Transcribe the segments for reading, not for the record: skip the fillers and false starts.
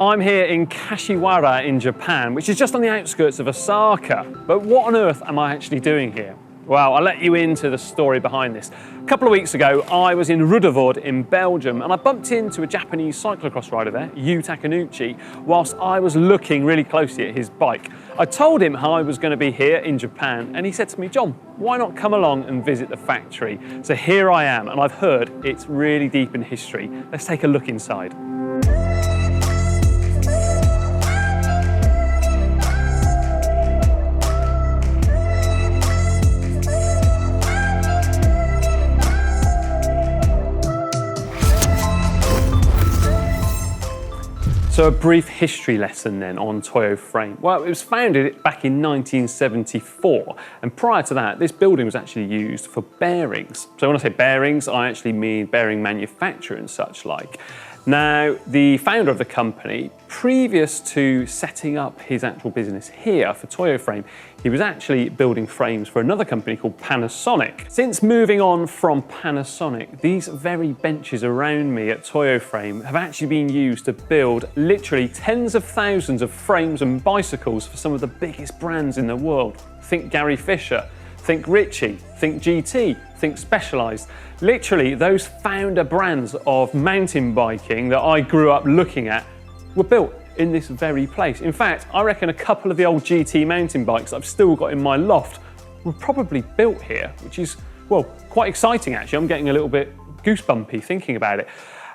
I'm here in Kashiwara in Japan, which is just on the outskirts of Osaka. But what on earth am I actually doing here? Well, I'll let you into the story behind this. A couple of weeks ago, I was in Ruddervoort in Belgium, and I bumped into a Japanese cyclocross rider there, Yu Takanuchi, whilst I was looking really closely at his bike. I told him how I was going to be here in Japan, and he said to me, "John, why not come along and visit the factory?" So here I am, and I've heard it's really deep in history. Let's take a look inside. So a brief history lesson then on Toyo Frame. Well, it was founded back in 1974, and prior to that, this building was actually used for bearings. So when I say bearings, I actually mean bearing manufacture and such like. Now, the founder of the company, previous to setting up his actual business here for Toyo Frame, he was actually building frames for another company called Panasonic. Since moving on from Panasonic, these very benches around me at Toyo Frame have actually been used to build literally tens of thousands of frames and bicycles for some of the biggest brands in the world. Think Gary Fisher, think Ritchie, think GT, think Specialized. Literally, those founder brands of mountain biking that I grew up looking at were built in this very place. In fact, I reckon a couple of the old GT mountain bikes I've still got in my loft were probably built here, which is, well, quite exciting actually. I'm getting a little bit goosebumpy thinking about it.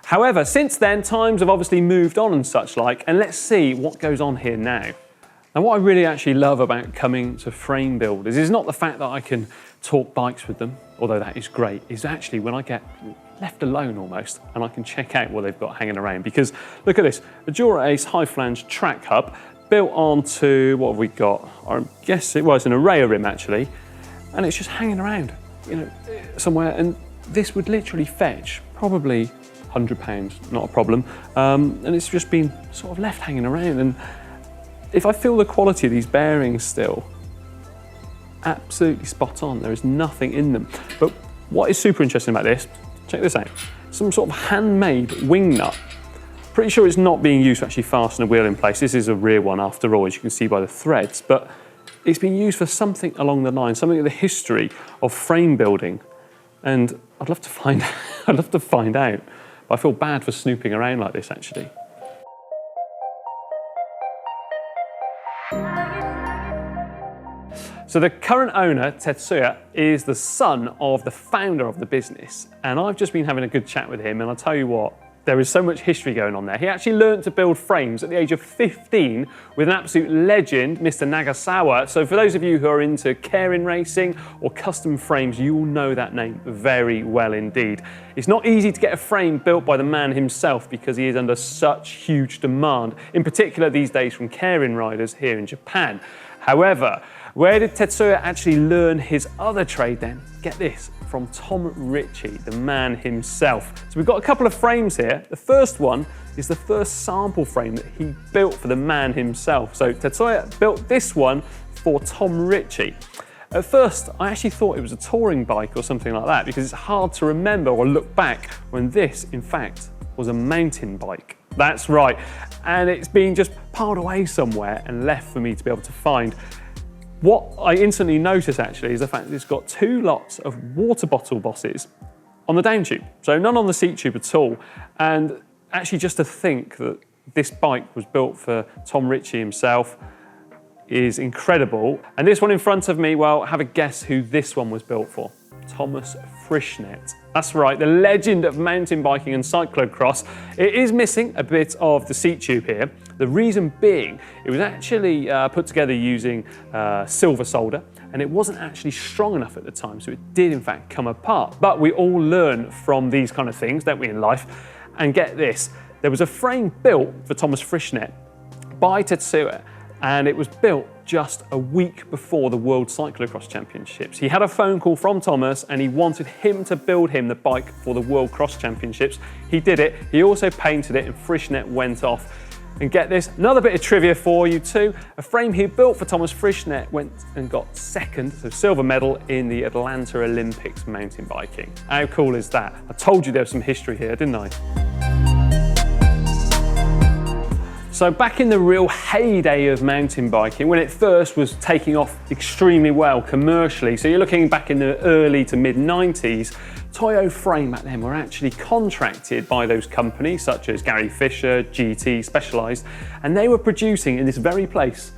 However, since then, times have obviously moved on and such like, and let's see what goes on here now. Now, what I really actually love about coming to frame builders is not the fact that I can talk bikes with them, although that is great, is actually when I get left alone almost and I can check out what they've got hanging around. Because look at this, a Dura Ace high flange track hub built onto, what have we got? I guess it was an array rim actually, and it's just hanging around, you know, somewhere, and this would literally fetch probably £100, not a problem, and it's just been sort of left hanging around. And if I feel the quality of these bearings still, absolutely spot on. There is nothing in them. But what is super interesting about this, check this out. Some sort of handmade wing nut. Pretty sure it's not being used to actually fasten a wheel in place. This is a rear one after all, as you can see by the threads, but it's been used for something along the line, something of the history of frame building. And I'd love to find out. But I feel bad for snooping around like this actually. So the current owner, Tetsuya, is the son of the founder of the business. And I've just been having a good chat with him, and I'll tell you what, there is so much history going on there. He actually learned to build frames at the age of 15 with an absolute legend, Mr. Nagasawa. So for those of you who are into Keirin racing or custom frames, you will know that name very well indeed. It's not easy to get a frame built by the man himself because he is under such huge demand, in particular these days from Keirin riders here in Japan. However, where did Tetsuya actually learn his other trade then? Get this, from Tom Ritchie, the man himself. So we've got a couple of frames here. The first one is the first sample frame that he built for the man himself. So Tetsuya built this one for Tom Ritchie. At first, I actually thought it was a touring bike or something like that because it's hard to remember or look back when this, in fact, was a mountain bike. That's right, and it's been just piled away somewhere and left for me to be able to find. What I instantly notice actually is the fact that it's got two lots of water bottle bosses on the down tube, so none on the seat tube at all. And actually just to think that this bike was built for Tom Ritchie himself is incredible. And this one in front of me, well, have a guess who this one was built for. Thomas Frischknet. That's right, the legend of mountain biking and cyclocross. It is missing a bit of the seat tube here. The reason being, it was actually put together using silver solder, and it wasn't actually strong enough at the time, so it did in fact come apart. But we all learn from these kind of things, don't we, in life? And get this, there was a frame built for Thomas Frischknet by Tetsuya, and it was built just a week before the World Cyclocross Championships. He had a phone call from Thomas and he wanted him to build him the bike for the World Cross Championships. He did it, he also painted it, and Frischknet went off. And get this, another bit of trivia for you too. A frame he built for Thomas Frischknet went and got second, so silver medal, in the Atlanta Olympics mountain biking. How cool is that? I told you there was some history here, didn't I? So back in the real heyday of mountain biking, when it first was taking off extremely well commercially, so you're looking back in the early to mid 90s, Toyo Frame back then were actually contracted by those companies such as Gary Fisher, GT, Specialized, and they were producing in this very place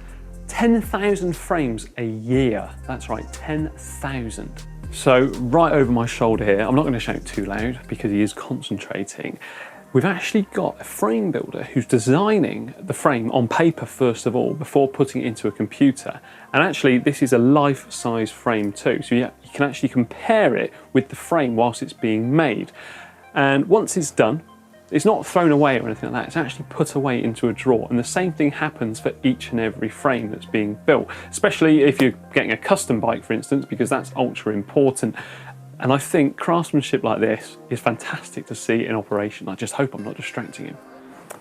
10,000 frames a year. That's right, 10,000. So right over my shoulder here, I'm not going to shout too loud because he is concentrating. We've actually got a frame builder who's designing the frame on paper first of all before putting it into a computer. And actually this is a life-size frame too, so you can actually compare it with the frame whilst it's being made. And once it's done, it's not thrown away or anything like that, it's actually put away into a drawer. And the same thing happens for each and every frame that's being built, especially if you're getting a custom bike, for instance, because that's ultra important. And I think craftsmanship like this is fantastic to see in operation. I just hope I'm not distracting him.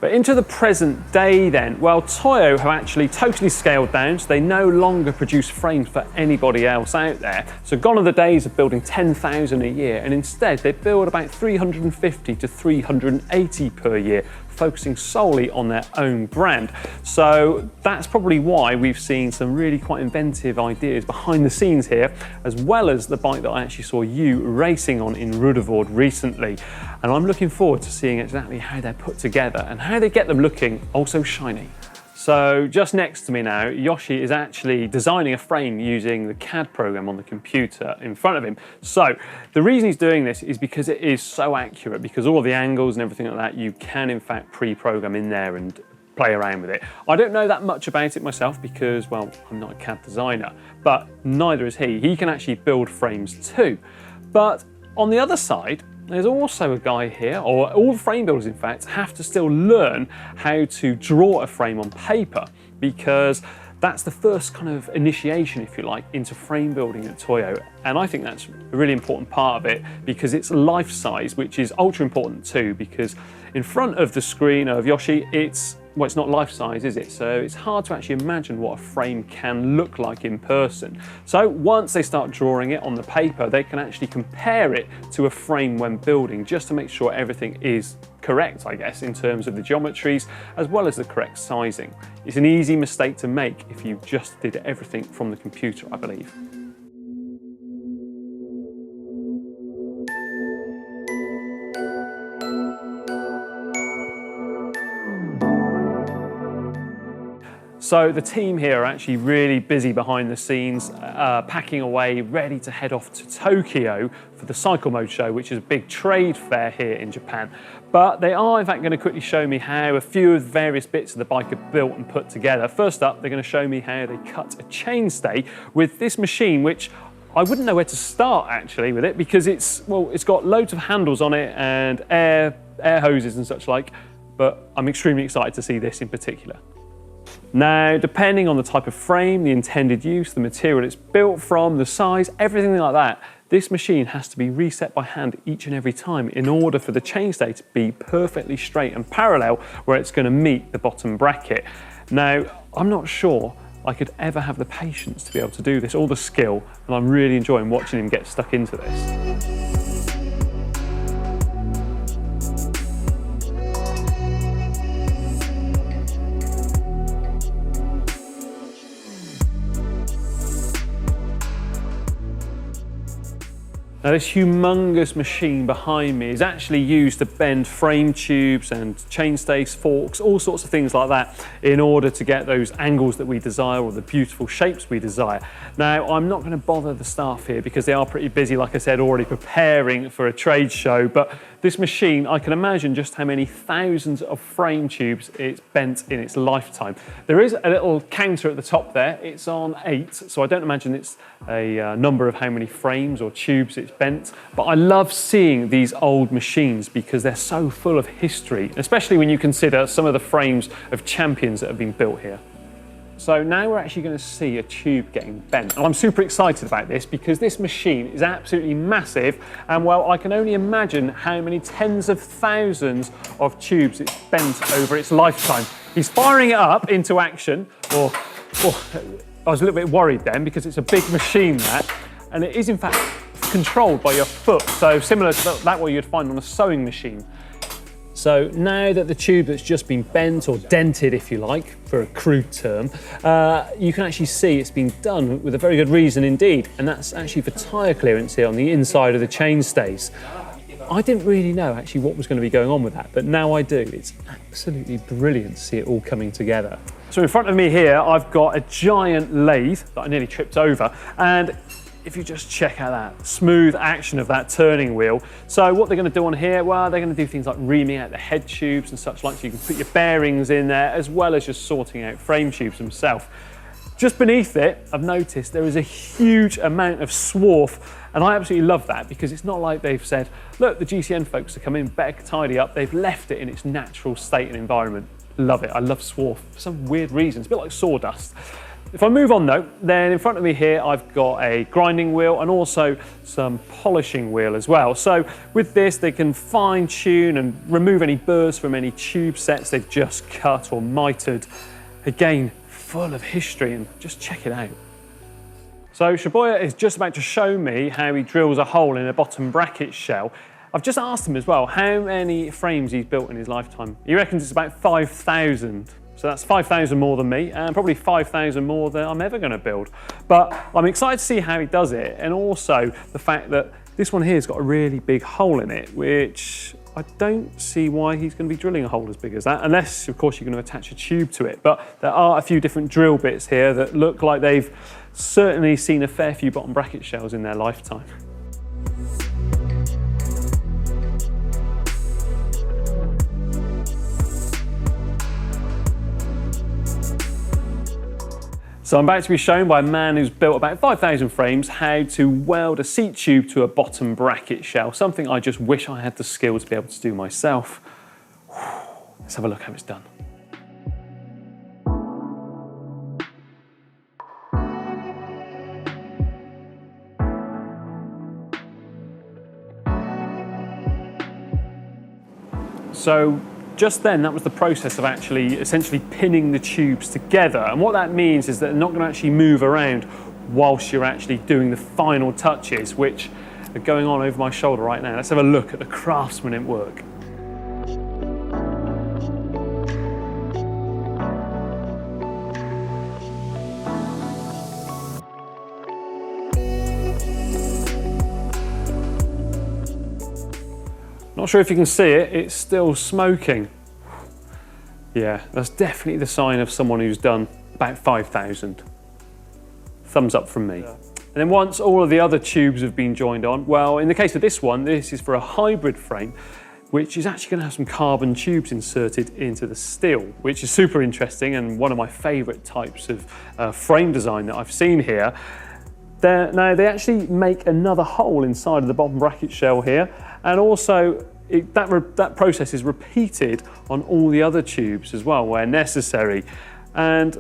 But into the present day then, well, Toyo have actually totally scaled down, so they no longer produce frames for anybody else out there. So gone are the days of building 10,000 a year, and instead they build about 350 to 380 per year, focusing solely on their own brand. So that's probably why we've seen some really quite inventive ideas behind the scenes here, as well as the bike that I actually saw you racing on in Ruddervoort recently. And I'm looking forward to seeing exactly how they're put together and how they get them looking also shiny. So just next to me now, Yoshi is actually designing a frame using the CAD program on the computer in front of him. So the reason he's doing this is because it is so accurate, because all of the angles and everything like that, you can in fact pre-program in there and play around with it. I don't know that much about it myself because, well, I'm not a CAD designer, but neither is he. He can actually build frames too. But on the other side, there's also a guy here, or all frame builders in fact, have to still learn how to draw a frame on paper, because that's the first kind of initiation, if you like, into frame building at Toyo. And I think that's a really important part of it because it's life size, which is ultra important too, because in front of the screen of Yoshi, it's not life size, is it? So it's hard to actually imagine what a frame can look like in person. So once they start drawing it on the paper, they can actually compare it to a frame when building, just to make sure everything is correct, I guess, in terms of the geometries, as well as the correct sizing. It's an easy mistake to make if you just did everything from the computer, I believe. So the team here are actually really busy behind the scenes, packing away, ready to head off to Tokyo for the Cycle Mode show, which is a big trade fair here in Japan. But they are in fact going to quickly show me how a few of the various bits of the bike are built and put together. First up, they're going to show me how they cut a chainstay with this machine, which I wouldn't know where to start actually with it, because it's got loads of handles on it and air hoses and such like, but I'm extremely excited to see this in particular. Now, depending on the type of frame, the intended use, the material it's built from, the size, everything like that, this machine has to be reset by hand each and every time in order for the chainstay to be perfectly straight and parallel where it's going to meet the bottom bracket. Now, I'm not sure I could ever have the patience to be able to do this, or the skill, and I'm really enjoying watching him get stuck into this. Now this humongous machine behind me is actually used to bend frame tubes and chainstays, forks, all sorts of things like that in order to get those angles that we desire or the beautiful shapes we desire. Now I'm not going to bother the staff here because they are pretty busy, like I said, already preparing for a trade show, but this machine, I can imagine just how many thousands of frame tubes it's bent in its lifetime. There is a little counter at the top there, it's on 8, so I don't imagine it's a number of how many frames or tubes it's bent, but I love seeing these old machines because they're so full of history, especially when you consider some of the frames of champions that have been built here. So now we're actually going to see a tube getting bent. And I'm super excited about this because this machine is absolutely massive, and well, I can only imagine how many tens of thousands of tubes it's bent over its lifetime. He's firing it up into action, or I was a little bit worried then because it's a big machine that, and it is in fact controlled by your foot, so similar to that what you'd find on a sewing machine. So now that the tube that's just been bent, or dented if you like, for a crude term, you can actually see it's been done with a very good reason indeed, and that's actually for tyre clearance here on the inside of the chainstays. I didn't really know actually what was going to be going on with that, but now I do. It's absolutely brilliant to see it all coming together. So in front of me here, I've got a giant lathe that I nearly tripped over, and if you just check out that smooth action of that turning wheel. So what they're going to do on here, well, they're going to do things like reaming out the head tubes and such like, so you can put your bearings in there, as well as just sorting out frame tubes themselves. Just beneath it, I've noticed there is a huge amount of swarf, and I absolutely love that, because it's not like they've said, look, the GCN folks are coming, better tidy up. They've left it in its natural state and environment. Love it. I love swarf for some weird reasons, a bit like sawdust. If I move on though, then in front of me here, I've got a grinding wheel and also some polishing wheel as well. So with this, they can fine tune and remove any burrs from any tube sets they've just cut or mitered. Again, full of history, and just check it out. So Shibuya is just about to show me how he drills a hole in a bottom bracket shell. I've just asked him as well how many frames he's built in his lifetime. He reckons it's about 5,000. So that's 5,000 more than me, and probably 5,000 more than I'm ever going to build. But I'm excited to see how he does it, and also the fact that this one here has got a really big hole in it, which I don't see why he's going to be drilling a hole as big as that, unless, of course, you're going to attach a tube to it. But there are a few different drill bits here that look like they've certainly seen a fair few bottom bracket shells in their lifetime. So I'm about to be shown by a man who's built about 5,000 frames how to weld a seat tube to a bottom bracket shell, something I just wish I had the skill to be able to do myself. Let's have a look how it's done. So just then, that was the process of actually essentially pinning the tubes together. And what that means is that they're not going to actually move around whilst you're actually doing the final touches, which are going on over my shoulder right now. Let's have a look at the craftsman at work. Not sure if you can see it, it's still smoking. Yeah, that's definitely the sign of someone who's done about 5,000. Thumbs up from me. Yeah. And then once all of the other tubes have been joined on, well, in the case of this one, this is for a hybrid frame, which is actually going to have some carbon tubes inserted into the steel, which is super interesting and one of my favourite types of frame design that I've seen here. Now, they actually make another hole inside of the bottom bracket shell here, and also that process is repeated on all the other tubes as well where necessary. And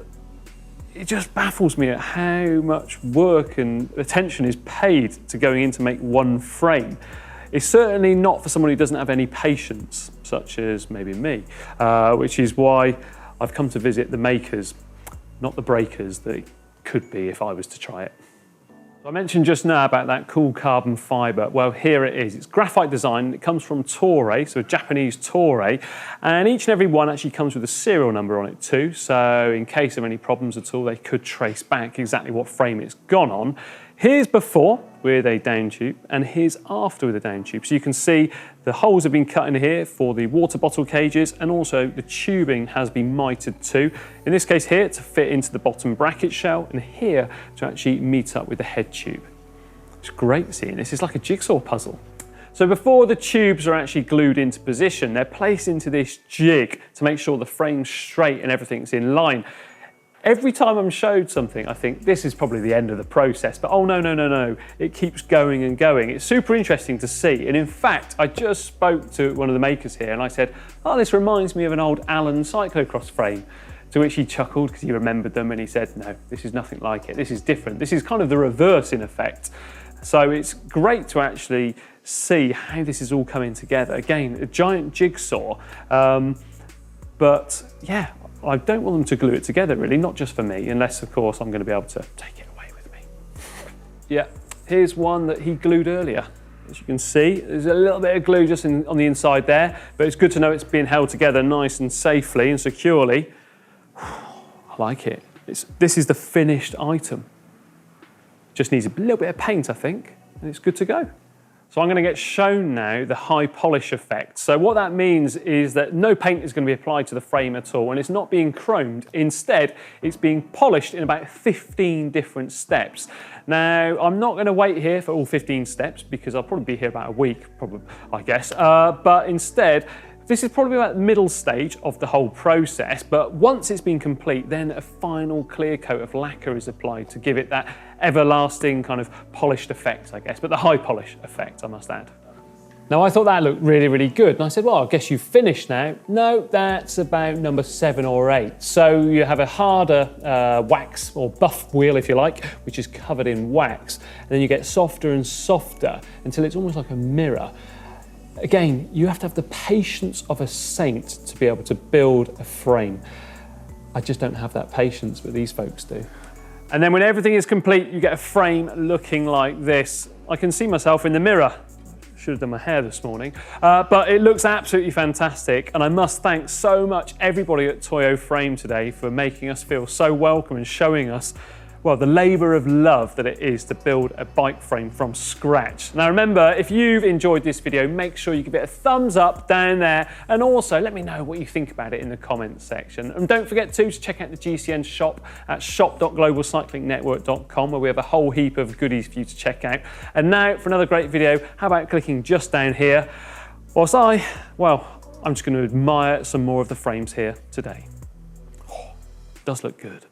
it just baffles me at how much work and attention is paid to going in to make one frame. It's certainly not for someone who doesn't have any patience, such as maybe me, which is why I've come to visit the makers, not the breakers that it could be if I was to try it. I mentioned just now about that cool carbon fibre. Well, here it is. It's graphite design. It comes from Toray, so a Japanese Toray, and each and every one actually comes with a serial number on it too. So in case of any problems at all, they could trace back exactly what frame it's gone on. Here's before with a down tube, and here's after with a down tube. So you can see the holes have been cut in here for the water bottle cages, and also the tubing has been mitered too. In this case here, to fit into the bottom bracket shell, and here to actually meet up with the head tube. It's great seeing this. It's like a jigsaw puzzle. So before the tubes are actually glued into position, they're placed into this jig to make sure the frame's straight and everything's in line. Every time I'm showed something, I think this is probably the end of the process, but oh no, it keeps going and going. It's super interesting to see. And in fact, I just spoke to one of the makers here and I said, oh, this reminds me of an old Allen cyclocross frame. To which he chuckled because he remembered them, and he said, no, this is nothing like it. This is different. This is kind of the reverse in effect. So it's great to actually see how this is all coming together. Again, a giant jigsaw, but yeah, I don't want them to glue it together really, not just for me, unless of course I'm going to be able to take it away with me. Yeah, here's one that he glued earlier. as you can see. There's a little bit of glue just on the inside there, but it's good to know it's being held together nice and safely and securely. I like it. This is the finished item. Just needs a little bit of paint, I think, and it's good to go. So I'm going to get shown now the high polish effect. So what that means is that no paint is going to be applied to the frame at all, and it's not being chromed. Instead, it's being polished in about 15 different steps. Now, I'm not going to wait here for all 15 steps because I'll probably be here about a week, I guess. But instead, this is probably about the middle stage of the whole process, but once it's been complete, then a final clear coat of lacquer is applied to give it that everlasting kind of polished effect, I guess, but the high polish effect, I must add. Now, I thought that looked really, really good, and I said, well, I guess you've finished now. No, that's about number 7 or 8. So you have a harder wax or buff wheel, if you like, which is covered in wax, and then you get softer and softer until it's almost like a mirror. Again, you have to have the patience of a saint to be able to build a frame. I just don't have that patience, but these folks do. And then when everything is complete, you get a frame looking like this. I can see myself in the mirror. Should have done my hair this morning, but it looks absolutely fantastic. And I must thank so much everybody at Toyo Frame today for making us feel so welcome and showing us, well, the labour of love that it is to build a bike frame from scratch. Now remember, if you've enjoyed this video, make sure you give it a thumbs up down there, and also let me know what you think about it in the comments section. And don't forget to check out the GCN shop at shop.globalcyclingnetwork.com, where we have a whole heap of goodies for you to check out. And now for another great video, how about clicking just down here, whilst I'm just going to admire some more of the frames here today. Oh, does look good.